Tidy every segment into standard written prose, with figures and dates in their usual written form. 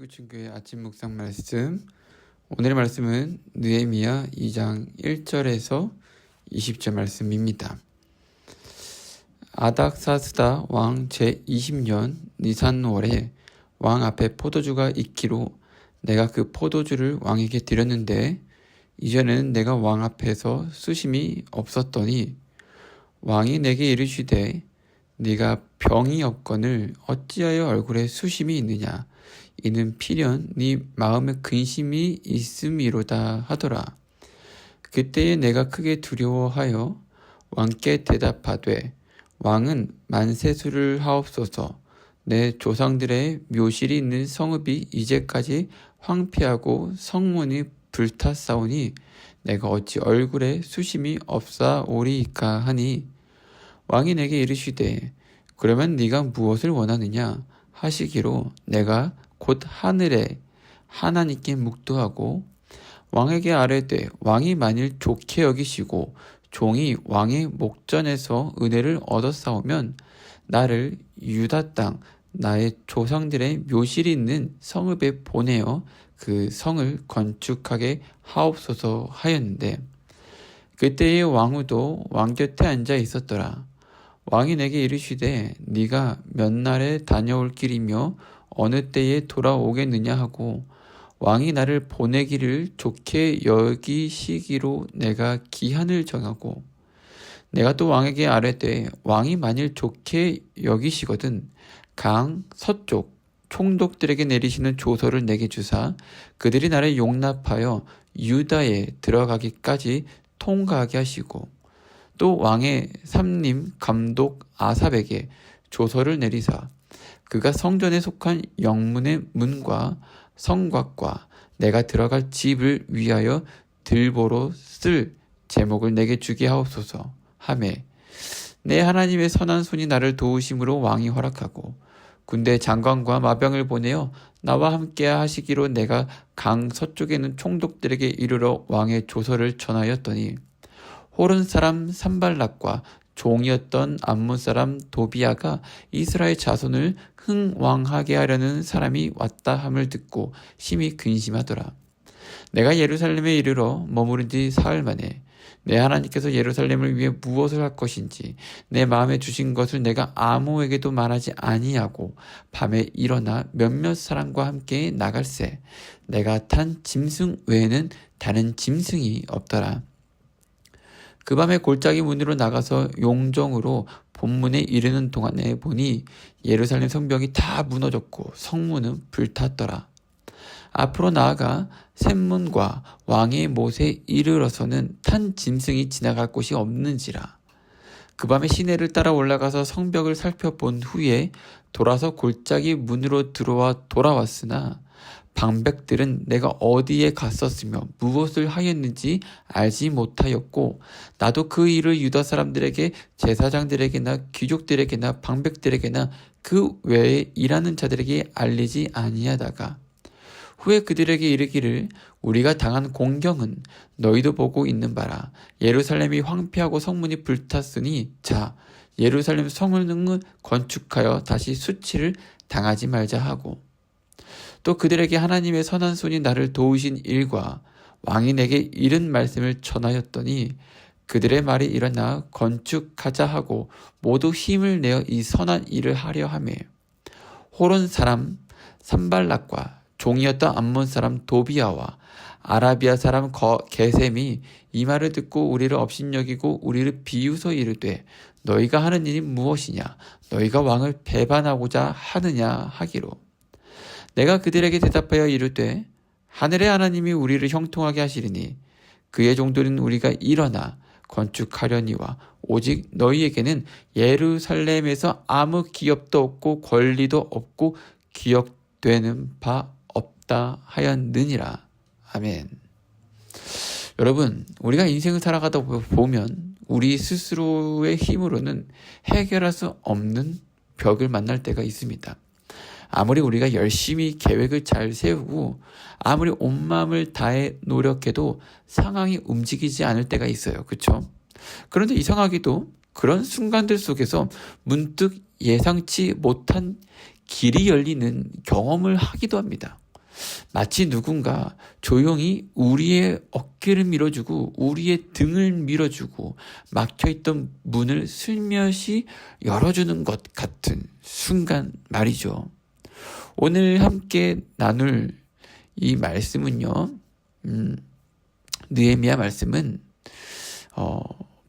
부친교회 아침 묵상 말씀. 오늘의 말씀은 느헤미야 2장 1절에서 20절 말씀입니다. 아닥사스다 왕 제20년 니산월에 왕 앞에 포도주가 있기로 내가 그 포도주를 왕에게 드렸는데 이전에는 내가 왕 앞에서 수심이 없었더니 왕이 내게 이르시되 네가 병이 없거늘 어찌하여 얼굴에 수심이 있느냐 이는 필연 네 마음에 근심이 있음이로다 하더라. 그때에 내가 크게 두려워하여 왕께 대답하되 왕은 만세수를 하옵소서. 내 조상들의 묘실이 있는 성읍이 이제까지 황폐하고 성문이 불탔사오니 내가 어찌 얼굴에 수심이 없사오리이까 하니 왕이 내게 이르시되 그러면 네가 무엇을 원하느냐 하시기로 내가 곧 하늘에 하나님께 묵도하고 왕에게 아뢰되 왕이 만일 좋게 여기시고 종이 왕의 목전에서 은혜를 얻었사오면 나를 유다 땅 나의 조상들의 묘실이 있는 성읍에 보내어 그 성을 건축하게 하옵소서 하였는데 그때의 왕후도 왕 곁에 앉아 있었더라. 왕이 내게 이르시되 네가 몇 날에 다녀올 길이며 어느 때에 돌아오겠느냐 하고 왕이 나를 보내기를 좋게 여기시기로 내가 기한을 정하고 내가 또 왕에게 아뢰되 왕이 만일 좋게 여기시거든 강 서쪽 총독들에게 내리시는 조서를 내게 주사 그들이 나를 용납하여 유다에 들어가기까지 통과하게 하시고 또 왕의 삼림 감독 아삽에게 조서를 내리사 그가 성전에 속한 영문의 문과 성곽과 내가 들어갈 집을 위하여 들보로 쓸 제목을 내게 주게 하옵소서 하매 내 하나님의 선한 손이 나를 도우심으로 왕이 허락하고 군대 장관과 마병을 보내어 나와 함께 하시기로 내가 강 서쪽에 있는 총독들에게 이르러 왕의 조서를 전하였더니 호른 사람 산발락과 종이었던 암몬 사람 도비아가 이스라엘 자손을 흥왕하게 하려는 사람이 왔다 함을 듣고 심히 근심하더라. 내가 예루살렘에 이르러 머무른 지 사흘 만에 내 하나님께서 예루살렘을 위해 무엇을 할 것인지 내 마음에 주신 것을 내가 아무에게도 말하지 아니하고 밤에 일어나 몇몇 사람과 함께 나갈새 내가 탄 짐승 외에는 다른 짐승이 없더라. 그 밤에 골짜기 문으로 나가서 용정으로 본문에 이르는 동안에 보니 예루살렘 성벽이 다 무너졌고 성문은 불탔더라. 앞으로 나아가 샘문과 왕의 못에 이르러서는 탄 짐승이 지나갈 곳이 없는지라. 그 밤에 시내를 따라 올라가서 성벽을 살펴본 후에 돌아서 골짜기 문으로 돌아왔으나 방백들은 내가 어디에 갔었으며 무엇을 하였는지 알지 못하였고 나도 그 일을 유다 사람들에게 제사장들에게나 귀족들에게나 방백들에게나 그 외에 일하는 자들에게 알리지 아니하다가 후에 그들에게 이르기를 우리가 당한 공경은 너희도 보고 있는 바라. 예루살렘이 황폐하고 성문이 불탔으니 자 예루살렘 성을 건축하여 다시 수치를 당하지 말자 하고 또 그들에게 하나님의 선한 손이 나를 도우신 일과 왕이 내게 이른 말씀을 전하였더니 그들의 말이 일어나 건축하자 하고 모두 힘을 내어 이 선한 일을 하려 하며 호론 사람 산발락과 종이었던 암몬 사람 도비아와 아라비아 사람 게셈이 이 말을 듣고 우리를 업신여기고 우리를 비웃어 이르되 너희가 하는 일이 무엇이냐 너희가 왕을 배반하고자 하느냐 하기로 내가 그들에게 대답하여 이르되 하늘의 하나님이 우리를 형통하게 하시리니 그의 종들은 우리가 일어나 건축하려니와 오직 너희에게는 예루살렘에서 아무 기업도 없고 권리도 없고 기억되는 바 없다 하였느니라. 아멘. 여러분, 우리가 인생을 살아가다 보면 우리 스스로의 힘으로는 해결할 수 없는 벽을 만날 때가 있습니다. 아무리 우리가 열심히 계획을 잘 세우고 아무리 온 마음을 다해 노력해도 상황이 움직이지 않을 때가 있어요. 그렇죠? 그런데 이상하게도 그런 순간들 속에서 문득 예상치 못한 길이 열리는 경험을 하기도 합니다. 마치 누군가 조용히 우리의 어깨를 밀어주고 우리의 등을 밀어주고 막혀있던 문을 슬며시 열어주는 것 같은 순간 말이죠. 오늘 함께 나눌 이 말씀은요, 느헤미야 말씀은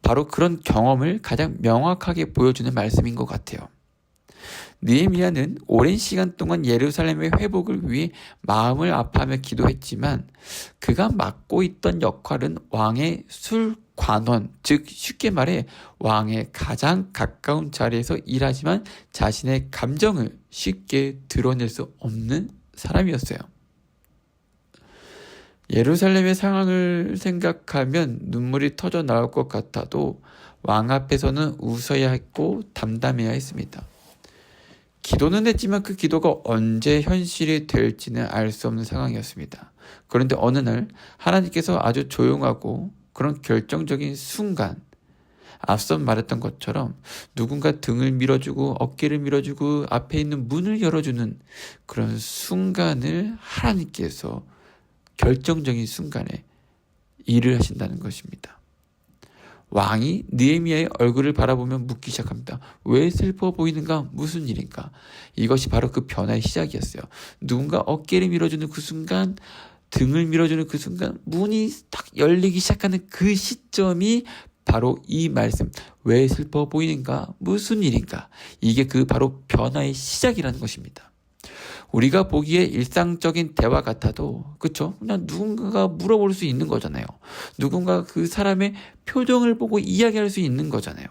바로 그런 경험을 가장 명확하게 보여주는 말씀인 것 같아요. 느헤미야는 오랜 시간 동안 예루살렘의 회복을 위해 마음을 아파하며 기도했지만 그가 맡고 있던 역할은 왕의 술관원, 즉 쉽게 말해 왕의 가장 가까운 자리에서 일하지만 자신의 감정을 쉽게 드러낼 수 없는 사람이었어요. 예루살렘의 상황을 생각하면 눈물이 터져 나올 것 같아도 왕 앞에서는 웃어야 했고 담담해야 했습니다. 기도는 했지만 그 기도가 언제 현실이 될지는 알 수 없는 상황이었습니다. 그런데 어느 날 하나님께서 아주 조용하고 그런 결정적인 순간, 앞서 말했던 것처럼 누군가 등을 밀어주고 어깨를 밀어주고 앞에 있는 문을 열어주는 그런 순간을 하나님께서 결정적인 순간에 일을 하신다는 것입니다. 왕이 느헤미야의 얼굴을 바라보며 묻기 시작합니다. 왜 슬퍼 보이는가? 무슨 일인가? 이것이 바로 그 변화의 시작이었어요. 누군가 어깨를 밀어주는 그 순간, 등을 밀어주는 그 순간, 문이 딱 열리기 시작하는 그 시점이 바로 이 말씀, 왜 슬퍼 보이는가? 무슨 일인가? 이게 그 바로 변화의 시작이라는 것입니다. 우리가 보기에 일상적인 대화 같아도, 그쵸? 그냥 누군가가 물어볼 수 있는 거잖아요. 누군가 그 사람의 표정을 보고 이야기할 수 있는 거잖아요.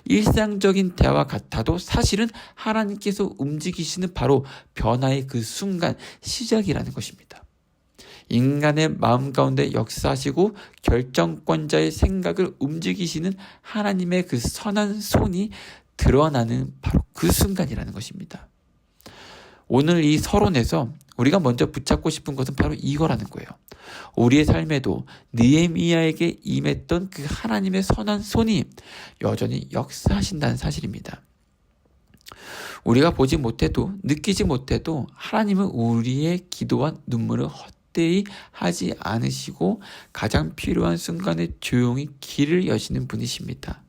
일상적인 대화 같아도 사실은 하나님께서 움직이시는 바로 변화의 그 순간 시작이라는 것입니다. 인간의 마음 가운데 역사하시고 결정권자의 생각을 움직이시는 하나님의 그 선한 손이 드러나는 바로 그 순간이라는 것입니다. 오늘 이 서론에서 우리가 먼저 붙잡고 싶은 것은 바로 이거라는 거예요. 우리의 삶에도 느헤미야에게 임했던 그 하나님의 선한 손이 여전히 역사하신다는 사실입니다. 우리가 보지 못해도 느끼지 못해도 하나님은 우리의 기도와 눈물을 헛되이 하지 않으시고 가장 필요한 순간에 조용히 길을 여시는 분이십니다.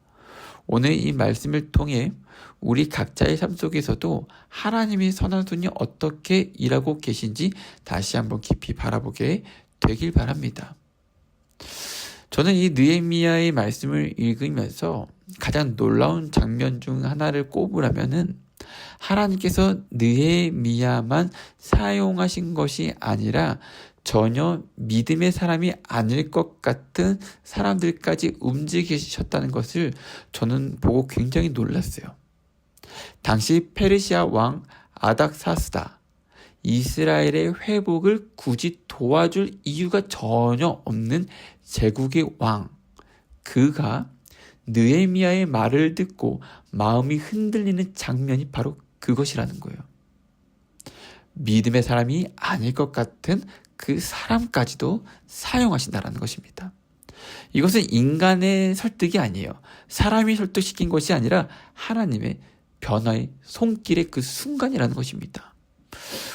오늘 이 말씀을 통해 우리 각자의 삶 속에서도 하나님의 선한 손이 어떻게 일하고 계신지 다시 한번 깊이 바라보게 되길 바랍니다. 저는 이 느헤미야의 말씀을 읽으면서 가장 놀라운 장면 중 하나를 꼽으라면은 하나님께서 느헤미야만 사용하신 것이 아니라 전혀 믿음의 사람이 아닐 것 같은 사람들까지 움직이셨다는 것을 저는 보고 굉장히 놀랐어요. 당시 페르시아 왕 아닥사스다, 이스라엘의 회복을 굳이 도와줄 이유가 전혀 없는 제국의 왕, 그가 느헤미야의 말을 듣고 마음이 흔들리는 장면이 바로 그것이라는 거예요. 믿음의 사람이 아닐 것 같은 그 사람까지도 사용하신다는 것입니다. 이것은 인간의 설득이 아니에요. 사람이 설득시킨 것이 아니라 하나님의 변화의 손길의 그 순간이라는 것입니다.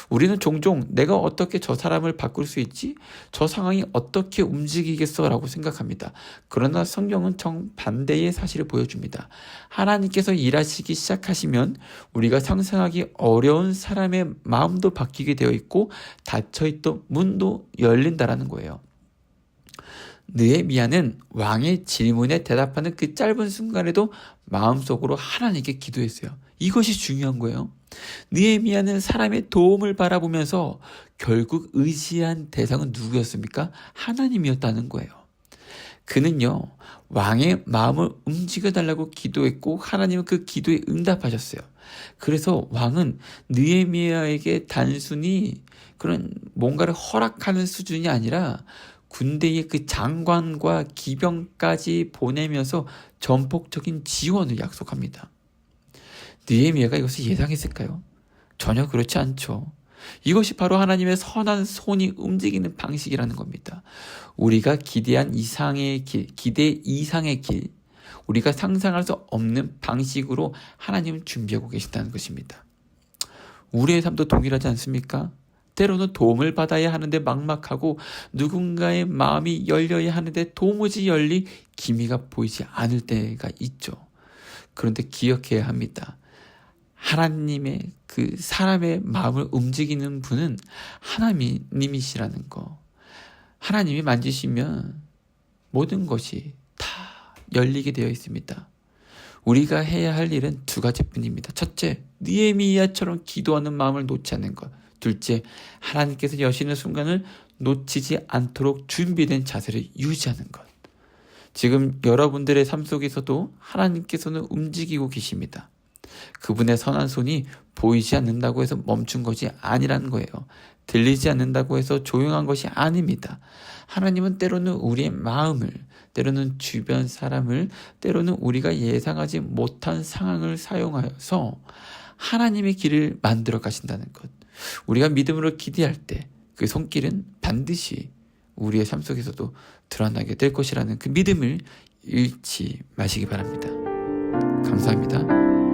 우리는 종종 내가 어떻게 저 사람을 바꿀 수 있지? 저 상황이 어떻게 움직이겠어? 라고 생각합니다. 그러나 성경은 정반대의 사실을 보여줍니다. 하나님께서 일하시기 시작하시면 우리가 상상하기 어려운 사람의 마음도 바뀌게 되어 있고 닫혀있던 문도 열린다라는 거예요. 느헤미야는 왕의 질문에 대답하는 그 짧은 순간에도 마음속으로 하나님께 기도했어요. 이것이 중요한 거예요. 느헤미야는 사람의 도움을 바라보면서 결국 의지한 대상은 누구였습니까? 하나님이었다는 거예요. 그는요, 왕의 마음을 움직여달라고 기도했고 하나님은 그 기도에 응답하셨어요. 그래서 왕은 느헤미야에게 단순히 그런 뭔가를 허락하는 수준이 아니라 군대의 그 장관과 기병까지 보내면서 전폭적인 지원을 약속합니다. 느헤미야가 이것을 예상했을까요? 전혀 그렇지 않죠. 이것이 바로 하나님의 선한 손이 움직이는 방식이라는 겁니다. 우리가 기대한 이상의 길, 기대 이상의 길, 우리가 상상할 수 없는 방식으로 하나님은 준비하고 계신다는 것입니다. 우리의 삶도 동일하지 않습니까? 때로는 도움을 받아야 하는데 막막하고 누군가의 마음이 열려야 하는데 도무지 열릴 기미가 보이지 않을 때가 있죠. 그런데 기억해야 합니다. 하나님의 그 사람의 마음을 움직이는 분은 하나님이시라는 거. 하나님이 만지시면 모든 것이 다 열리게 되어 있습니다. 우리가 해야 할 일은 두 가지뿐입니다. 첫째, 느헤미야처럼 기도하는 마음을 놓지 않는 것. 둘째, 하나님께서 여시는 순간을 놓치지 않도록 준비된 자세를 유지하는 것. 지금 여러분들의 삶 속에서도 하나님께서는 움직이고 계십니다. 그분의 선한 손이 보이지 않는다고 해서 멈춘 것이 아니라는 거예요. 들리지 않는다고 해서 조용한 것이 아닙니다. 하나님은 때로는 우리의 마음을, 때로는 주변 사람을, 때로는 우리가 예상하지 못한 상황을 사용하여서 하나님의 길을 만들어 가신다는 것. 우리가 믿음으로 기대할 때 그 손길은 반드시 우리의 삶 속에서도 드러나게 될 것이라는 그 믿음을 잃지 마시기 바랍니다. 감사합니다.